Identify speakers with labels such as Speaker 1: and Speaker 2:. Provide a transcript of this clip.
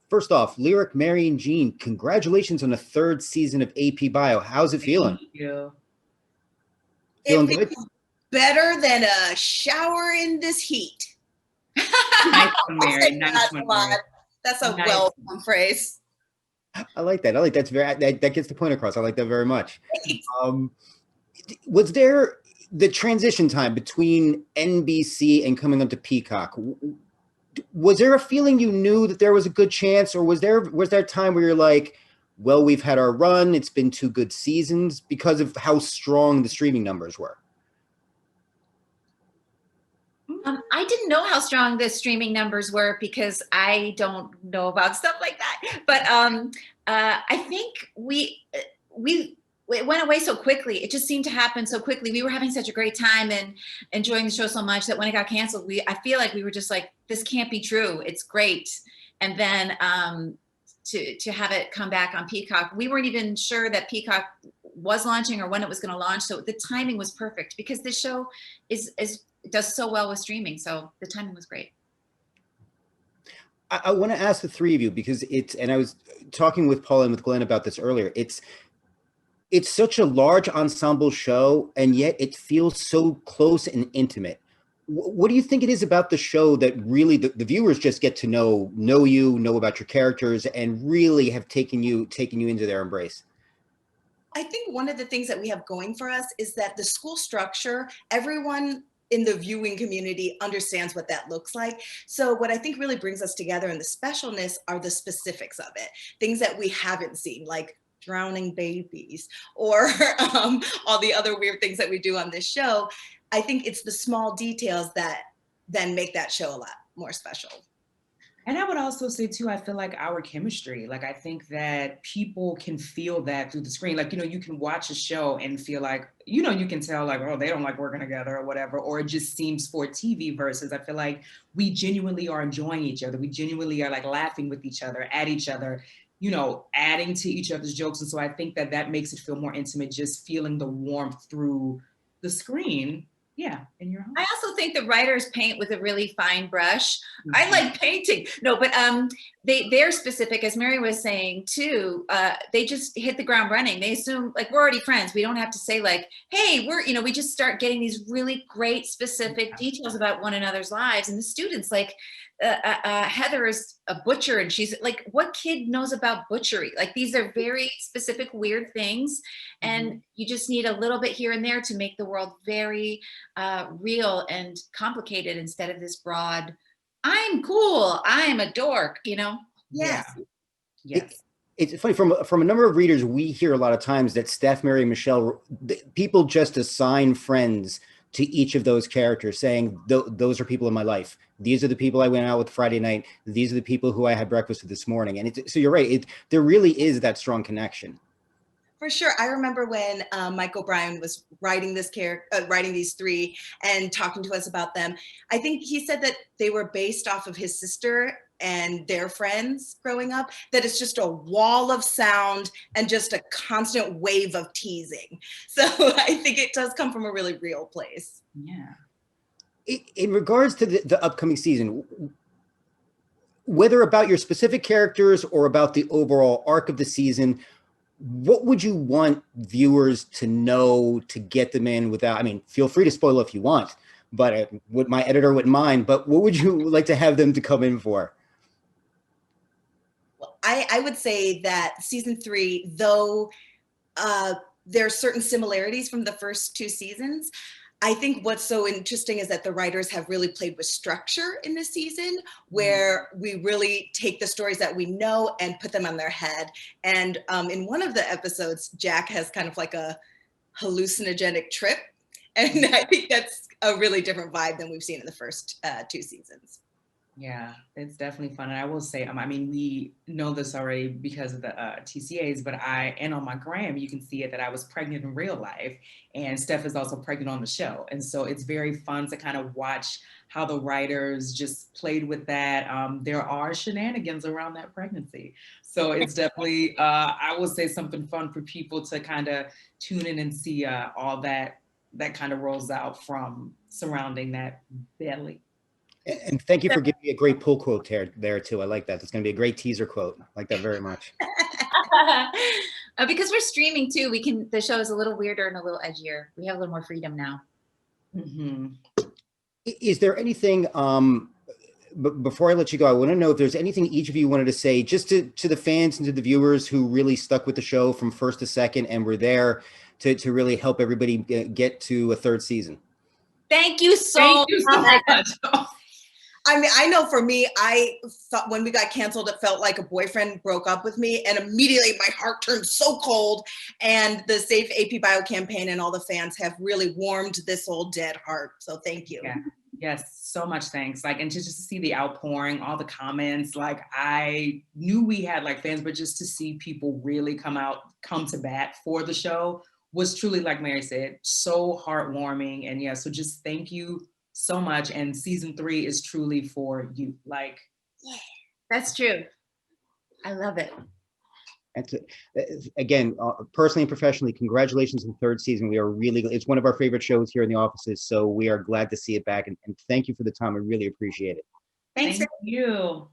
Speaker 1: First off, Lyric, Mary, and Jean, congratulations on the third season of AP Bio. How's it feeling?
Speaker 2: Thank you.
Speaker 1: Feeling
Speaker 3: It
Speaker 1: good?
Speaker 3: feels better than a shower in this heat.
Speaker 2: Nice one, Mary. Nice one, Mary.
Speaker 3: That's a
Speaker 2: Nice.
Speaker 3: well-known phrase.
Speaker 1: I like that. That gets the point across. I like that very much. Was there the transition time between NBC and coming up to Peacock? Was there a feeling you knew that there was a good chance, or was there a time where you're like, well, we've had our run, it's been 2 good seasons, because of how strong the streaming numbers were?
Speaker 4: I didn't know how strong the streaming numbers were because I don't know about stuff like that. But I think it went away so quickly. It just seemed to happen so quickly. We were having such a great time and enjoying the show so much that when it got canceled, I feel like we were just like, this can't be true. It's great. And then to have it come back on Peacock, we weren't even sure that Peacock was launching or when it was going to launch. So the timing was perfect because this show does so well with streaming. So the timing was great.
Speaker 1: I want to ask the three of you because and I was talking with Paula and with Glenn about this earlier. It's such a large ensemble show, and yet it feels so close and intimate. What do you think it is about the show that really the viewers just get to know you, know about your characters, and really have taken you into their embrace?
Speaker 3: I think one of the things that we have going for us is that the school structure, everyone in the viewing community understands what that looks like. So what I think really brings us together and the specialness are the specifics of it, things that we haven't seen, like drowning babies or all the other weird things that we do on this show. I think it's the small details that then make that show a lot more special.
Speaker 2: And I would also say too, I feel like our chemistry, like I think that people can feel that through the screen. Like, you can watch a show and feel like, you can tell like, oh, they don't like working together or whatever, or it just seems for TV versus I feel like we genuinely are enjoying each other. We genuinely are like laughing with each other, at each other, adding to each other's jokes. And so I think that makes it feel more intimate, just feeling the warmth through the screen. Yeah, in your home.
Speaker 4: I also think the writers paint with a really fine brush. Mm-hmm. I like painting. No, but they're specific, as Mary was saying too. They just hit the ground running. They assume like we're already friends. We don't have to say like, hey, we just start getting these really great specific details about one another's lives. And the students like, Heather is a butcher and she's like, what kid knows about butchery? Like these are very specific, weird things. And you just need a little bit here and there to make the world very real and complicated instead of this broad, I'm cool, I'm a dork, Yes.
Speaker 3: Yeah.
Speaker 2: Yes.
Speaker 1: It's funny from a number of readers, we hear a lot of times that Stef, Mary, and Michelle, people just assign friends to each of those characters, saying those are people in my life. These are the people I went out with Friday night. These are the people who I had breakfast with this morning. And so you're right. There really is that strong connection.
Speaker 3: For sure. I remember when Mike O'Brien was writing writing these three and talking to us about them. I think he said that they were based off of his sister and their friends growing up, that it's just a wall of sound and just a constant wave of teasing. So I think it does come from a really real place.
Speaker 2: Yeah.
Speaker 1: In regards to the upcoming season, whether about your specific characters or about the overall arc of the season, what would you want viewers to know to get them in without, feel free to spoil if you want, but my editor wouldn't mind, but what would you like to have them to come in for?
Speaker 3: Well, I would say that season 3, though there are certain similarities from the first 2 seasons, I think what's so interesting is that the writers have really played with structure in this season, where we really take the stories that we know and put them on their head. And in one of the episodes, Jack has kind of like a hallucinogenic trip. And I think that's a really different vibe than we've seen in the first 2 seasons.
Speaker 2: Yeah, it's definitely fun. And I will say, we know this already because of the TCAs, but and on my gram, you can see it that I was pregnant in real life, and Stef is also pregnant on the show. And so it's very fun to kind of watch how the writers just played with that. There are shenanigans around that pregnancy. So it's definitely, I would say, something fun for people to kind of tune in and see all that kind of rolls out from surrounding that belly.
Speaker 1: And thank you for giving me a great pull quote there too. I like that. That's going to be a great teaser quote. I like that very much.
Speaker 4: Because we're streaming too, the show is a little weirder and a little edgier. We have a little more freedom now.
Speaker 1: Is there anything, before I let you go, I want to know if there's anything each of you wanted to say just to the fans and to the viewers who really stuck with the show from first to second and were there to really help everybody get to a third season.
Speaker 4: Thank you so much.
Speaker 3: I mean, I know for me, I thought when we got canceled, it felt like a boyfriend broke up with me, and immediately my heart turned so cold. And the Safe AP Bio campaign and all the fans have really warmed this old dead heart. So thank you.
Speaker 2: Yeah. Yes, so much thanks. Like, and just to see the outpouring, all the comments, like I knew we had like fans, but just to see people really come to bat for the show was truly, like Mary said, so heartwarming. And yeah, so just thank you so much. And season 3 is truly for you. Like,
Speaker 4: yeah, that's true. I love it.
Speaker 1: Again, personally and professionally, congratulations on the third season. We are really, it's one of our favorite shows here in the offices. So we are glad to see it back. And thank you for the time. I really appreciate it.
Speaker 2: Thank you.